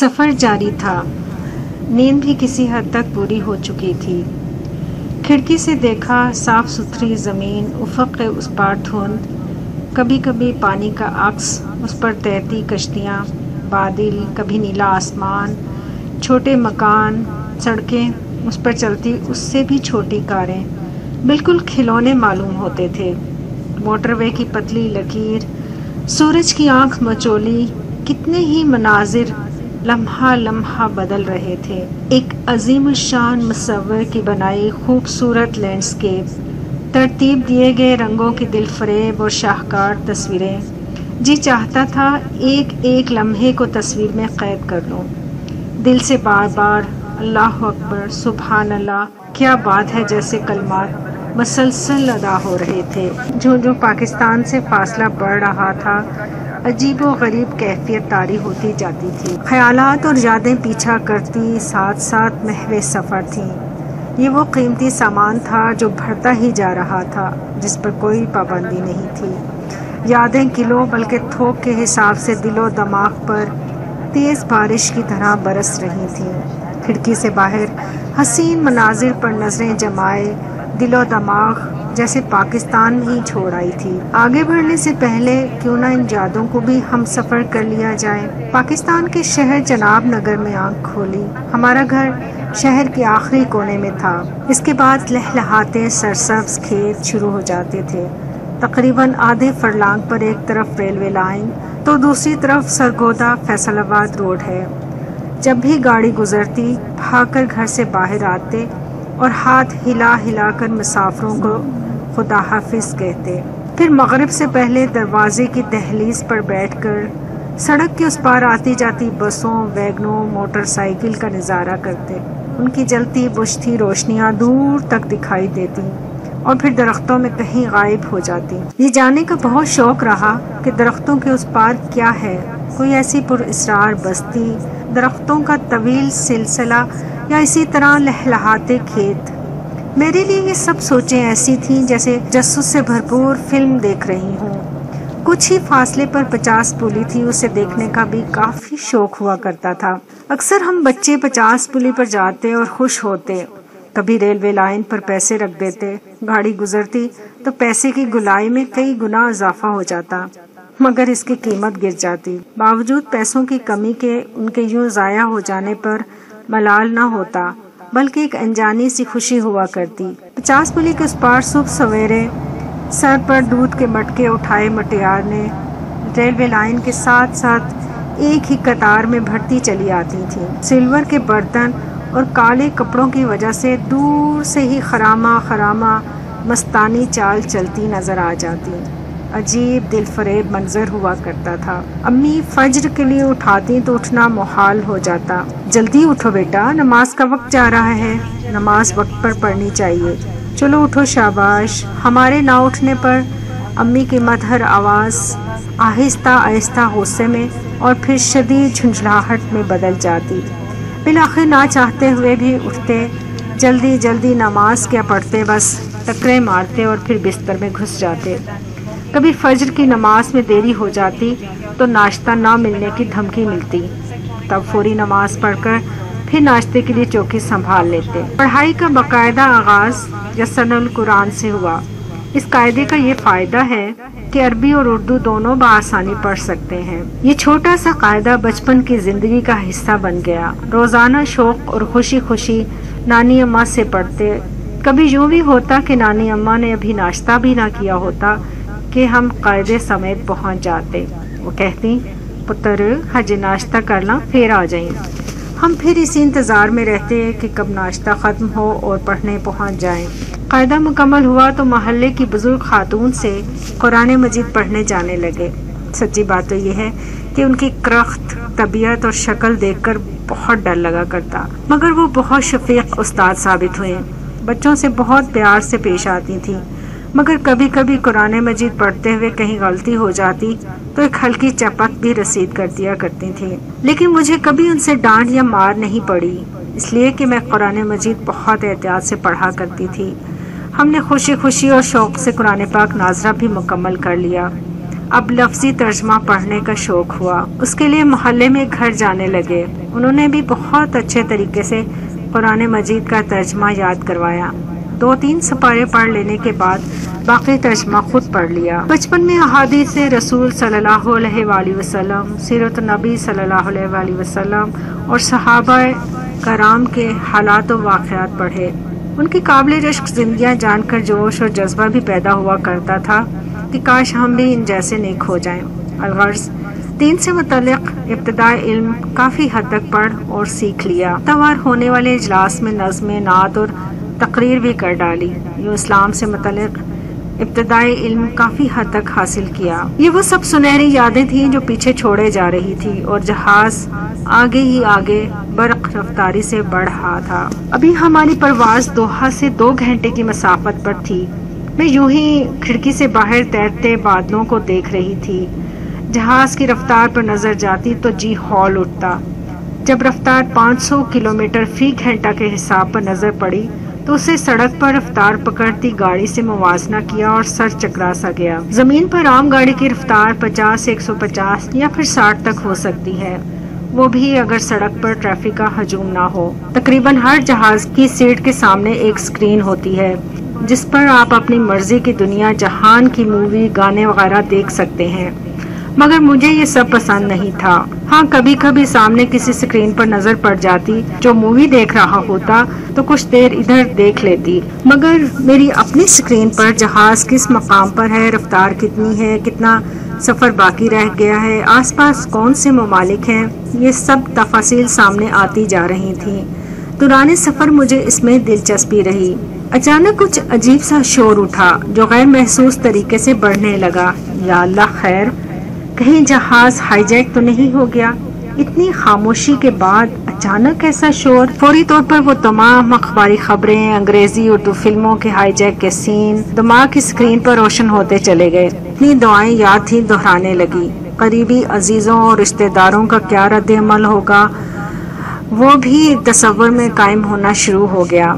سفر جاری تھا، نیند بھی کسی حد تک پوری ہو چکی تھی۔ کھڑکی سے دیکھا صاف ستھری زمین، افق کے اس پار دھند، کبھی کبھی پانی کا عکس، اس پر تیرتی کشتیاں، بادل، کبھی نیلا آسمان، چھوٹے مکان، سڑکیں، اس پر چلتی اس سے بھی چھوٹی کاریں، بالکل کھلونے معلوم ہوتے تھے۔ موٹر وے کی پتلی لکیر، سورج کی آنکھ مچولی، کتنے ہی مناظر لمحہ لمحہ بدل رہے تھے۔ ایک عظیم الشان مصور کی بنائی خوبصورت لینڈسکیپ، ترتیب دیے گئے رنگوں کی دل فریب اور شاہکار تصویریں۔ جی چاہتا تھا ایک ایک لمحے کو تصویر میں قید کر لوں، دل سے بار بار اللہ اکبر، سبحان اللہ، کیا بات ہے جیسے کلمات مسلسل ادا ہو رہے تھے۔ جو پاکستان سے فاصلہ بڑھ رہا تھا، عجیب و غریب کیفیت طاری ہوتی جاتی تھی۔ خیالات اور یادیں پیچھا کرتی ساتھ ساتھ محو سفر تھیں۔ یہ وہ قیمتی سامان تھا جو بڑھتا ہی جا رہا تھا، جس پر کوئی پابندی نہیں تھی۔ یادیں کلو بلکہ تھوک کے حساب سے دل و دماغ پر تیز بارش کی طرح برس رہی تھیں۔ کھڑکی سے باہر حسین مناظر پر نظریں جمائے دل و دماغ جیسے پاکستان ہی چھوڑ آئی تھی۔ آگے بڑھنے سے پہلے کیوں نہ ان یادوں کو بھی ہم سفر کر لیا جائے۔ پاکستان کے شہر جناب نگر میں آنکھ کھولی۔ ہمارا گھر شہر کے آخری کونے میں تھا۔ اس کے بعد لہلہاتے سرسبز کھیت شروع ہو جاتے تھے۔ تقریباً آدھے فرلانگ پر ایک طرف ریلوے لائن تو دوسری طرف سرگودا فیصل آباد روڈ ہے۔ جب بھی گاڑی گزرتی بھاگ کر گھر سے باہر آتے اور ہاتھ ہلا ہلا کر مسافروں کو خدا حافظ کہتے، پھر مغرب سے پہلے دروازے کی دہلیز پر بیٹھ کر سڑک کے اس پار آتی جاتی بسوں، ویگنوں، موٹر سائیکل کا نظارہ کرتے۔ ان کی جلتی بجھتی روشنیاں دور تک دکھائی دیتی اور پھر درختوں میں کہیں غائب ہو جاتی۔ یہ جاننے کا بہت شوق رہا کہ درختوں کے اس پار کیا ہے، کوئی ایسی پر اسرار بستی، درختوں کا طویل سلسلہ یا اسی طرح لہلہاتے کھیت۔ میرے لیے یہ سب سوچیں ایسی تھیں جیسے تجسس سے بھرپور فلم دیکھ رہی ہوں۔ کچھ ہی فاصلے پر 50 پلی تھی، اسے دیکھنے کا بھی کافی شوق ہوا کرتا تھا۔ اکثر ہم بچے 50 پلی پر جاتے اور خوش ہوتے، کبھی ریلوے لائن پر پیسے رکھ دیتے، گاڑی گزرتی تو پیسے کی گلائی میں کئی گنا اضافہ ہو جاتا، مگر اس کی قیمت گر جاتی۔ باوجود پیسوں کی کمی کے ان کے یوں ضائع ہو جانے پر ملال نہ ہوتا، بلکہ ایک انجانی سی خوشی ہوا کرتی۔ 50 پلی کے اس پار صبح سویرے سر پر دودھ کے مٹکے اٹھائے مٹیار نے ریلوے لائن کے ساتھ ساتھ ایک ہی قطار میں بڑھتی چلی آتی تھی۔ سلور کے برتن اور کالے کپڑوں کی وجہ سے دور سے ہی خرامہ خرامہ مستانی چال چلتی نظر آ جاتی۔ عجیب دل فریب منظر ہوا کرتا تھا۔ امی فجر کے لیے اٹھاتی تو اٹھنا محال ہو جاتا۔ جلدی اٹھو بیٹا، نماز کا وقت جا رہا ہے، نماز وقت پر پڑھنی چاہیے، چلو اٹھو شاباش۔ ہمارے نہ اٹھنے پر امی کی مدھر آواز آہستہ آہستہ غصے میں اور پھر شدید جھنجھلاہٹ میں بدل جاتی۔ بالآخر نہ چاہتے ہوئے بھی اٹھتے، جلدی جلدی نماز کیا پڑھتے، بس ٹکرے مارتے اور پھر بستر میں گھس جاتے۔ کبھی فجر کی نماز میں دیری ہو جاتی تو ناشتہ نہ ملنے کی دھمکی ملتی، تب فوری نماز پڑھ کر پھر ناشتے کے لیے چوکی سنبھال لیتے۔ پڑھائی کا باقاعدہ آغاز یسن القرآن سے ہوا۔ اس قاعدے کا یہ فائدہ ہے کہ عربی اور اردو دونوں بآسانی پڑھ سکتے ہیں۔ یہ چھوٹا سا قاعدہ بچپن کی زندگی کا حصہ بن گیا۔ روزانہ شوق اور خوشی خوشی نانی اماں سے پڑھتے۔ کبھی یوں بھی ہوتا کہ نانی اماں نے ابھی ناشتہ بھی نہ کیا ہوتا کہ ہم قاعدے سمیت پہنچ جاتے۔ وہ کہتی، پتر ہجے ناشتہ کرنا پھر آ جائیں۔ ہم پھر اسی انتظار میں رہتے کہ کب ناشتہ ختم ہو اور پڑھنے پہنچ جائیں۔ قاعدہ مکمل ہوا تو محلے کی بزرگ خاتون سے قرآن مجید پڑھنے جانے لگے۔ سچی بات تو یہ ہے کہ ان کی کرخت طبیعت اور شکل دیکھ کر بہت ڈر لگا کرتا، مگر وہ بہت شفیق استاد ثابت ہوئے۔ بچوں سے بہت پیار سے پیش آتی تھیں، مگر کبھی کبھی قرآن مجید پڑھتے ہوئے کہیں غلطی ہو جاتی تو ایک ہلکی چپت بھی رسید کر دیا کرتی تھیں۔ لیکن مجھے کبھی ان سے ڈانٹ یا مار نہیں پڑی، اس لیے کہ میں قرآن مجید بہت احتیاط سے پڑھا کرتی تھی۔ ہم نے خوشی خوشی اور شوق سے قرآن پاک ناظرہ بھی مکمل کر لیا۔ اب لفظی ترجمہ پڑھنے کا شوق ہوا۔ اس کے لیے محلے میں گھر جانے لگے۔ انہوں نے بھی بہت اچھے طریقے سے قرآن مجید کا ترجمہ یاد کروایا۔ 2-3 سپارے پڑھ لینے کے بعد باقی ترجمہ خود پڑھ لیا۔ بچپن میں احادیث رسول صلی اللہ علیہ وآلہ وسلم، سیرت النبی صلی اللہ علیہ وآلہ وسلم اور صحابہ کرام کے حالات و واقعات پڑھے۔ ان کی قابل رشک زندگیاں جان کر جوش اور جذبہ بھی پیدا ہوا کرتا تھا کہ کاش ہم بھی ان جیسے نیک ہو جائیں۔ الغرض دین سے متعلق ابتدائی علم کافی حد تک پڑھ اور سیکھ لیا۔ توار ہونے والے اجلاس میں نظم نعت اور تقریر بھی کر ڈالی۔ یوں اسلام سے متعلق ابتدائی علم کافی حد تک حاصل کیا۔ یہ وہ سب سنہری یادیں تھیں جو پیچھے چھوڑے جا رہی تھی، اور جہاز آگے ہی آگے برق رفتاری سے بڑھ رہا تھا۔ ابھی ہماری پرواز دوحہ سے 2 گھنٹے کی مسافت پر تھی۔ میں یوں ہی کھڑکی سے باہر تیرتے بادلوں کو دیکھ رہی تھی۔ جہاز کی رفتار پر نظر جاتی تو جی ہول اٹھتا۔ جب رفتار 500 کلومیٹر فی گھنٹہ کے حساب پر نظر پڑی تو اسے سڑک پر رفتار پکڑتی گاڑی سے موازنہ کیا اور سر چکرا سا گیا۔ زمین پر عام گاڑی کی رفتار 50 سے 150 یا پھر 60 تک ہو سکتی ہے، وہ بھی اگر سڑک پر ٹریفک کا ہجوم نہ ہو۔ تقریباً ہر جہاز کی سیٹ کے سامنے ایک اسکرین ہوتی ہے جس پر آپ اپنی مرضی کی دنیا جہان کی مووی، گانے وغیرہ دیکھ سکتے ہیں، مگر مجھے یہ سب پسند نہیں تھا۔ ہاں کبھی کبھی سامنے کسی اسکرین پر نظر پڑ جاتی جو مووی دیکھ رہا ہوتا تو کچھ دیر ادھر دیکھ لیتی، مگر میری اپنی اسکرین پر جہاز کس مقام پر ہے، رفتار کتنی ہے، کتنا سفر باقی رہ گیا ہے، آس پاس کون سے ممالک ہیں، یہ سب تفاصیل سامنے آتی جا رہی تھیں۔ دوران سفر مجھے اس میں دلچسپی رہی۔ اچانک کچھ عجیب سا شور اٹھا جو غیر محسوس طریقے سے بڑھنے لگا۔ یا اللہ خیر، کہیں جہاز ہائی جیک تو نہیں ہو گیا؟ اتنی خاموشی کے بعد اچانک ایسا شور! فوری طور پر وہ تمام اخباری خبریں، انگریزی اردو فلموں کے ہائی جیک کے سین دماغ کی اسکرین پر روشن ہوتے چلے گئے۔ اتنی دعائیں یاد تھی دہرانے لگی۔ قریبی عزیزوں اور رشتہ داروں کا کیا رد عمل ہوگا وہ بھی تصور میں قائم ہونا شروع ہو گیا۔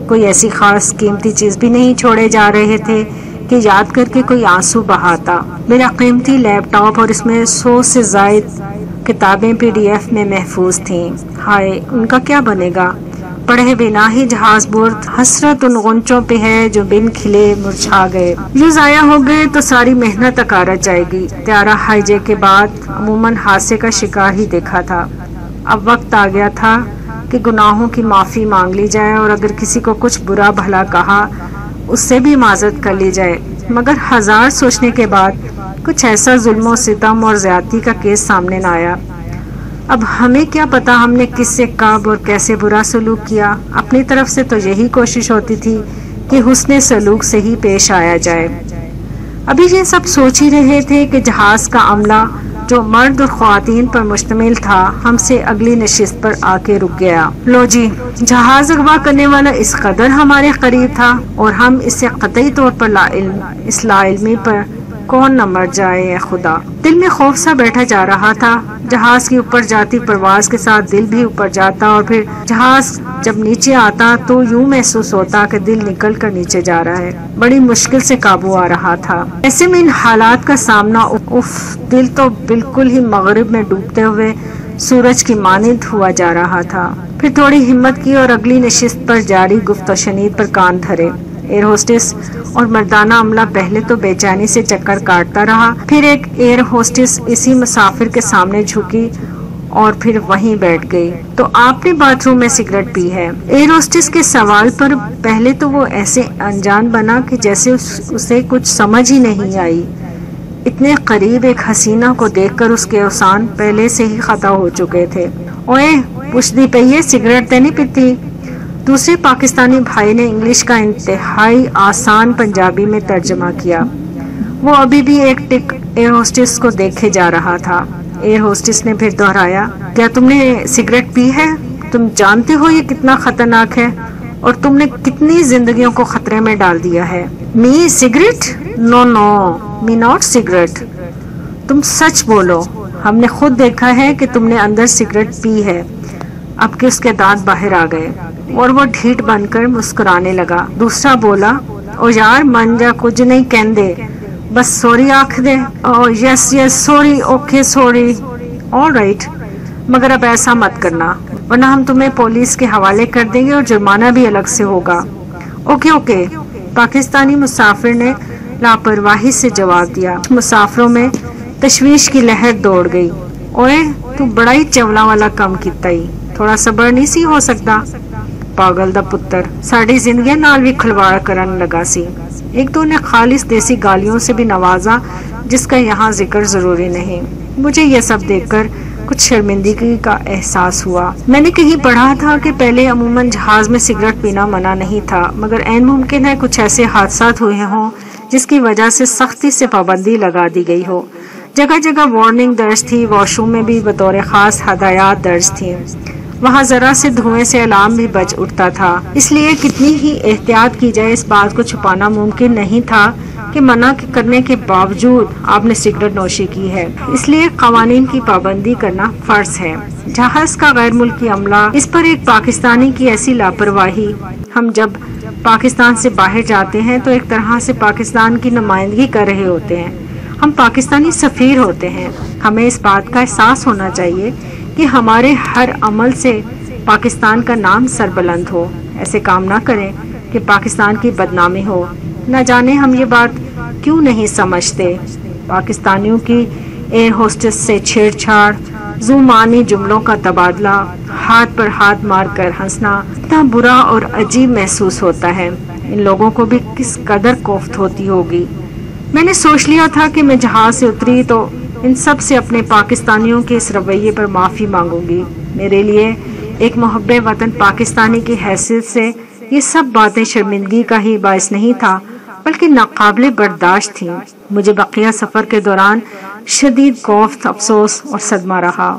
کوئی ایسی خاص قیمتی چیز بھی نہیں چھوڑے جا رہے تھے کہ یاد کر کے کوئی آنسو بہاتا۔ میرا قیمتی لیپ ٹاپ اور اس میں 100 سے زائد کتابیں PDF میں محفوظ تھیں۔ ہائے، ان کا کیا بنے گا؟ پڑھے بنا ہی جہاز برد، حسرت ان غنچوں پہ ہے جو بن کھلے مرجھا گئے۔ یہ ضائع ہو گئے تو ساری محنت اکارت جائے گی۔ طیارہ ہائی جیک کے بعد عموماً حادثے کا شکار ہی دیکھا تھا۔ اب وقت آ گیا تھا کہ گناہوں کی معافی مانگ لی جائے، اور اگر کسی کو کچھ برا بھلا کہا اس سے بھی معذرت کر لی جائے، مگر ہزار سوچنے کے بعد کچھ ایسا ظلم و ستم اور زیادتی کا کیس سامنے نہ آیا۔ اب ہمیں کیا پتا ہم نے کس سے کب اور کیسے برا سلوک کیا؟ اپنی طرف سے تو یہی کوشش ہوتی تھی کہ حسن سلوک سے ہی پیش آیا جائے۔ ابھی یہ سب سوچ ہی رہے تھے کہ جہاز کا عملہ جو مرد اور خواتین پر مشتمل تھا ہم سے اگلی نشست پر آ کے رک گیا۔ لو جی، جہاز اغوا کرنے والا اس قدر ہمارے قریب تھا اور ہم اس سے قطعی طور پر لا علم، اس لا علمی پر کون نہ مر جائے۔ اے خدا، دل میں خوف سا بیٹھا جا رہا تھا۔ جہاز کی اوپر جاتی پرواز کے ساتھ دل بھی اوپر جاتا، اور پھر جہاز جب نیچے آتا تو یوں محسوس ہوتا کہ دل نکل کر نیچے جا رہا ہے۔ بڑی مشکل سے قابو آ رہا تھا۔ ایسے میں ان حالات کا سامنا، دل تو بالکل ہی مغرب میں ڈوبتے ہوئے سورج کی مانند ہوا جا رہا تھا۔ پھر تھوڑی ہمت کی اور اگلی نشست پر جاری گفت و شنید پر کان دھرے۔ ایئر ہوسٹس اور مردانہ عملہ پہلے تو بے چینی سے چکر کاٹتا رہا، پھر ایک ایئر ہوسٹس اسی مسافر کے سامنے جھکی اور پھر وہیں بیٹھ گئی۔ تو آپ نے باتھ روم میں سگریٹ پی ہے؟ ایئر ہوسٹس کے سوال پر پہلے تو وہ ایسے انجان بنا کہ جیسے اسے کچھ سمجھ ہی نہیں آئی۔ اتنے قریب ایک حسینہ کو دیکھ کر اس کے اوسان پہلے سے ہی خطا ہو چکے تھے۔ اوئے پوچھتی پئی سگریٹ تے نہیں پیتی؟ دوسرے پاکستانی بھائی نے انگلش کا انتہائی آسان پنجابی میں ترجمہ کیا۔ وہ ابھی بھی ایک ٹک ایئر ہوسٹس کو دیکھے جا رہا تھا۔ ایئر ہوسٹس نے پھر دہرایا، کیا تم نے سگریٹ پی ہے؟ تم جانتے ہو یہ کتنا خطرناک ہے اور تم نے کتنی زندگیوں کو خطرے میں ڈال دیا ہے۔ Me cigarette? No no, me not cigarette. تم سچ بولو، ہم نے خود دیکھا ہے کہ تم نے اندر سگریٹ پی ہے۔ اب کہ اس کے دانت باہر آ گئے اور وہ ڈھیٹ بن کر مسکرانے لگا۔ دوسرا بولا، او یار من جا کچھ نہیں کہندے، بس سوری آنکھ دے. Yes sorry, okay sorry, all right, مگر اب ایسا مت کرنا ورنہ ہم تمہیں پولیس کے حوالے کر دیں گے اور جرمانہ بھی الگ سے ہوگا. اوکے. پاکستانی مسافر نے لاپرواہی سے جواب دیا. مسافروں میں تشویش کی لہر دوڑ گئی. اوے تو بڑا ہی چولا والا کام کیتا ہی, تھوڑا صبر نہیں سی ہو سکتا. پاگل دا پتر, ساڑی زندگی نال بھی کھلواڑ کرن لگا سی. ایک تو نے خالص دیسی گالیوں سے بھی نوازا جس کا یہاں ذکر ضروری نہیں. مجھے یہ سب دیکھ کر کچھ شرمندگی کا احساس ہوا. میں نے کہیں پڑھا تھا کہ پہلے عموماً جہاز میں سگریٹ پینا منع نہیں تھا, مگر عین ممکن ہے کچھ ایسے حادثات ہوئے ہوں جس کی وجہ سے سختی سے پابندی لگا دی گئی ہو. جگہ جگہ وارننگ درج تھی, واش روم میں بھی بطور خاص ہدایات درج تھیں. وہاں ذرا سے دھوئیں سے الارم بھی بج اٹھتا تھا. اس لیے کتنی ہی احتیاط کی جائے اس بات کو چھپانا ممکن نہیں تھا کہ منع کرنے کے باوجود آپ نے سگریٹ نوشی کی ہے. اس لیے قوانین کی پابندی کرنا فرض ہے. جہاز کا غیر ملکی عملہ, اس پر ایک پاکستانی کی ایسی لاپرواہی. ہم جب پاکستان سے باہر جاتے ہیں تو ایک طرح سے پاکستان کی نمائندگی کر رہے ہوتے ہیں. ہم پاکستانی سفیر ہوتے ہیں. ہمیں اس بات کا احساس ہونا چاہیے کہ ہمارے ہر عمل سے پاکستان کا نام سربلند ہو. ایسے کام نہ کریں کہ پاکستان کی بدنامی ہو. نہ جانے ہم یہ بات کیوں نہیں سمجھتے. پاکستانیوں کی ایئر ہوسٹس سے چھیڑ چھاڑ, زبانی جملوں کا تبادلہ, ہاتھ پر ہاتھ مار کر ہنسنا اتنا برا اور عجیب محسوس ہوتا ہے. ان لوگوں کو بھی کس قدر کوفت ہوتی ہوگی. میں نے سوچ لیا تھا کہ میں جہاز سے اتری تو ان سب سے اپنے پاکستانیوں کے اس رویے پر معافی مانگوں گی. میرے لیے ایک محب وطن پاکستانی کی حیثیت سے یہ سب باتیں شرمندگی کا ہی باعث نہیں تھا بلکہ ناقابل برداشت تھیں. مجھے بقیہ سفر کے دوران شدید کوفت, افسوس اور صدمہ رہا.